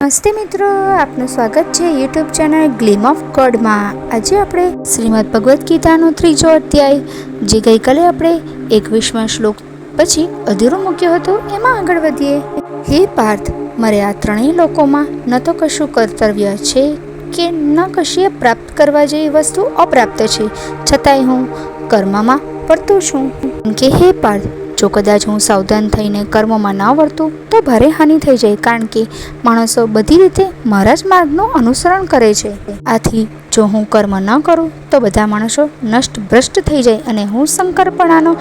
નમસ્તે મિત્રો, આપનું સ્વાગત છે યુટ્યુબ ચેનલ ગ્લીમ ઓફ ગોડમાં। આજે આપણે શ્રીમદ ભગવદ્ ગીતાનો 3જો અધ્યાય, જે ગઈકાલે આપણે 21મા શ્લોક પછી અધૂરો મૂક્યો હતો, એમાં આગળ વધીએ। હે પાર્થ, મારે આ ત્રણેય લોકોમાં ન તો કશું કર્તવ્ય છે કે ન કશીએ પ્રાપ્ત કરવા જેવી વસ્તુ અપ્રાપ્ત છે, છતાંય હું કર્મમાં પડતો છું। કે હે પાર્થ, જો કદાચ હું સાવધાન થઈને કર્મોમાં ન વર્તું તો ભારે હાનિ થઈ જાય, કારણ કે માણસો બધી રીતે મારા જ માર્ગનું અનુસરણ કરે છે। આથી જો હું કર્મ ન કરું તો બધા માણસો નષ્ટ ભ્રષ્ટ થઈ જાય અને હું શંકરપણાનો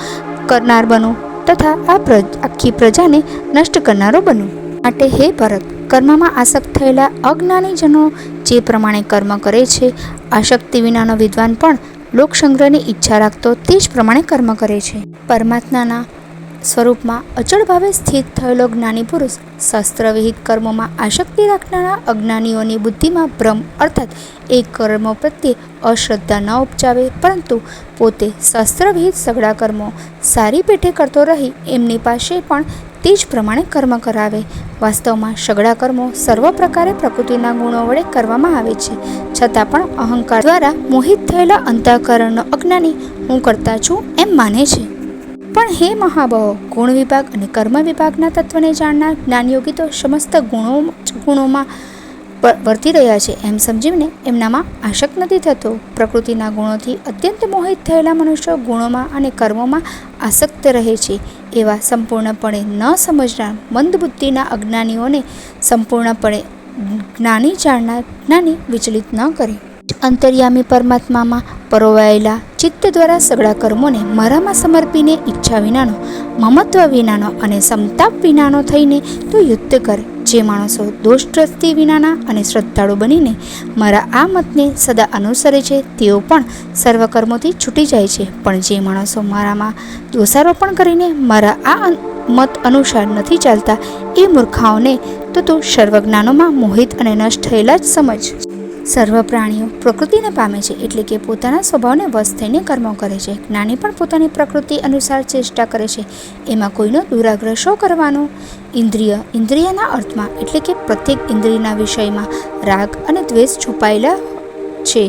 કરનાર બનું તથા આખી પ્રજાને નષ્ટ કરનારો બનું। માટે હે ભરત, કર્મમાં આસક્ત થયેલા અજ્ઞાનીજનો જે પ્રમાણે કર્મ કરે છે, આસક્તિ વિનાનો વિદ્વાન પણ લોકસંગ્રહની ઈચ્છા રાખતો તે જ પ્રમાણે કર્મ કરે છે। પરમાત્માના સ્વરૂપમાં અચળ ભાવે સ્થિત થયેલો જ્ઞાની પુરુષ શાસ્ત્રવિહિત કર્મોમાં આસક્તિ રાખનારા અજ્ઞાનીઓની બુદ્ધિમાં ભ્રમ અર્થાત એ કર્મો પ્રત્યે અશ્રદ્ધા ન ઉપજાવે, પરંતુ પોતે શાસ્ત્રવિહિત સઘળા કર્મો સારી પેઠે કરતો રહી એમની પાસે પણ તે જ પ્રમાણે કર્મ કરાવે। વાસ્તવમાં સઘળા કર્મો સર્વ પ્રકારે પ્રકૃતિના ગુણો વડે કરવામાં આવે છે, છતાં પણ અહંકાર દ્વારા મોહિત થયેલા અંતઃકરણનો અજ્ઞાની હું કરતા છું એમ માને છે। પણ હે મહાબહો, ગુણ વિભાગ અને કર્મ વિભાગના તત્વને જાણનાર જ્ઞાનયોગી તો સમસ્ત ગુણોમાં વર્તી રહ્યા છે એમ સમજીને એમનામાં આસક્ત નથી થતો। પ્રકૃતિના ગુણોથી અત્યંત મોહિત થયેલા મનુષ્યો ગુણોમાં અને કર્મોમાં આસક્ત રહે છે, એવા સંપૂર્ણપણે ન સમજનાર મંદ બુદ્ધિના અજ્ઞાનીઓને સંપૂર્ણપણે જ્ઞાની જાણનાર જ્ઞાની વિચલિત ન કરે। અંતર્યામી પરમાત્મામાં પરોવાયેલા ચિત્ત દ્વારા સઘળા કર્મોને મારામાં સમર્પીને ઈચ્છા વિનાનો, મમત્વ વિનાનો અને સમતાપ વિનાનો થઈને તું યુદ્ધ કર। જે માણસો દોષ દ્રષ્ટિ વિનાના અને શ્રદ્ધાળુ બનીને મારા આ મતને સદા અનુસરે છે, તેઓ પણ સર્વ કર્મોથી છૂટી જાય છે। પણ જે માણસો મારામાં દોષારોપણ કરીને મારા આ મત અનુસાર નથી ચાલતા, એ મૂર્ખાઓને તો તું સર્વજ્ઞાનોમાં મોહિત અને નષ્ટ થયેલા જ સમજ। સર્વ પ્રાણીઓ પ્રકૃતિને પામે છે, એટલે કે પોતાના સ્વભાવને વશ થઈને કર્મો કરે છે। જ્ઞાની પણ પોતાની પ્રકૃતિ અનુસાર ચેષ્ટા કરે છે, એમાં કોઈનો દુરાગ્રહ શો કરવાનો? ઇન્દ્રિયના અર્થમાં એટલે કે પ્રત્યેક ઇન્દ્રિયના વિષયમાં રાગ અને દ્વેષ છુપાયેલા છે।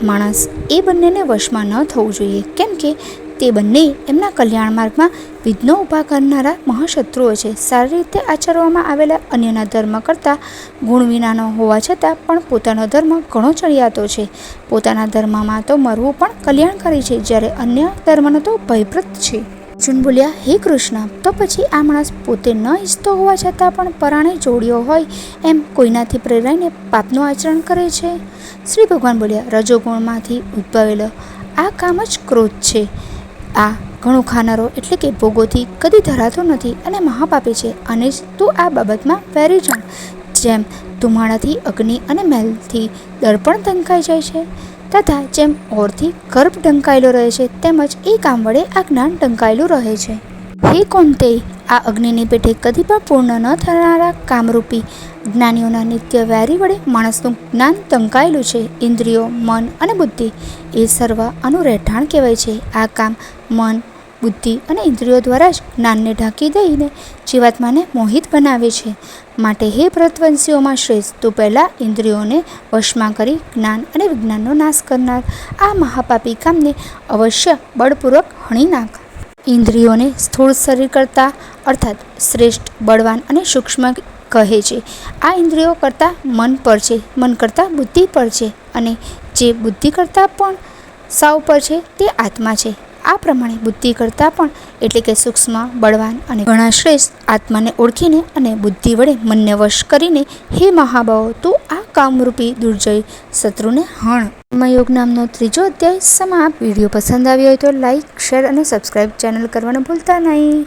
માણસ એ બંનેને વશમાં ન થવું જોઈએ, કેમ કે તે બંને એમના કલ્યાણ માર્ગમાં વિઘ્નો ઊભા કરનારા મહાશત્રુઓ છે। સારી રીતે આચરવામાં આવેલા અન્યના ધર્મ કરતાં ગુણ વિનાનો હોવા છતાં પણ પોતાનો ધર્મ ઘણો ચડિયાતો છે। પોતાના ધર્મમાં તો મરવું પણ કલ્યાણકારી છે, જ્યારે અન્ય ધર્મનો તો ભયપ્રદ છે। અર્જુન બોલ્યા, હે કૃષ્ણ, તો પછી આ માણસ પોતે ન ઈચ્છતો હોવા છતાં પણ પરાણે જોડ્યો હોય એમ કોઈનાથી પ્રેરાઈને પાપનું આચરણ કરે છે? શ્રી ભગવાન બોલ્યા, રજોગુણમાંથી ઉદ્ભવેલો આ કામ જ ક્રોધ છે। આ ઘણું ખાનારો એટલે કે ભોગોથી કદી ધરાતો નથી અને મહાપાપી છે, અને જ તું આ બાબતમાં વેરી જાણ। જેમ ધુમાડાથી અગ્નિ અને મેલથી દર્પણ ઢંકાઈ જાય છે, તથા જેમ ઓરથી ગર્ભ ઢંકાયેલો રહે છે, તેમજ એ કામ વડે આ જ્ઞાન ઢંકાયેલું રહે છે। હે કૌંતેય, આ અગ્નિની પેઠે કદી પણ પૂર્ણ ન થનારા કામરૂપી જ્ઞાનીઓના નિત્ય વેરી વડે માણસનું જ્ઞાન ઢંકાયેલું છે। ઇન્દ્રિયો, મન અને બુદ્ધિ એ સર્વ આનું રહેઠાણ કહેવાય છે। આ કામ, મન, બુદ્ધિ અને ઇન્દ્રિયો દ્વારા જ જ્ઞાનને ઢાંકી દઈને જીવાત્માને મોહિત બનાવે છે। માટે હે ભરતવંશીઓમાં શ્રેષ્ઠ, તું પહેલાં ઇન્દ્રિયોને વશમાં કરી જ્ઞાન અને વિજ્ઞાનનો નાશ કરનાર આ મહાપાપી કામને અવશ્ય બળપૂર્વક હણી નાખ। ઇન્દ્રિયોને સ્થૂળ શરીર કરતાં અર્થાત શ્રેષ્ઠ, બળવાન અને સૂક્ષ્મ કહે છે। આ ઇન્દ્રિયો કરતાં મન પર છે, મન કરતાં બુદ્ધિ પર છે, અને જે બુદ્ધિ કરતાં પણ સાવ પર છે તે આત્મા છે। આ પ્રમાણે બુદ્ધિ કરતાં પણ એટલે કે સૂક્ષ્મ, બળવાન અને ઘણા શ્રેષ્ઠ આત્માને ઓળખીને અને બુદ્ધિ વડે મનને વશ કરીને હે મહાબહો, તું આ કામરૂપી દુર્જય શત્રુને હણ। કર્મયોગ નામનો 3જો અધ્યાય સમાપ્ત। વિડીયો પસંદ આવ્યો હોય તો લાઈક, શેર અને સબસ્ક્રાઈબ ચેનલ કરવાનું ભૂલતા નહીં।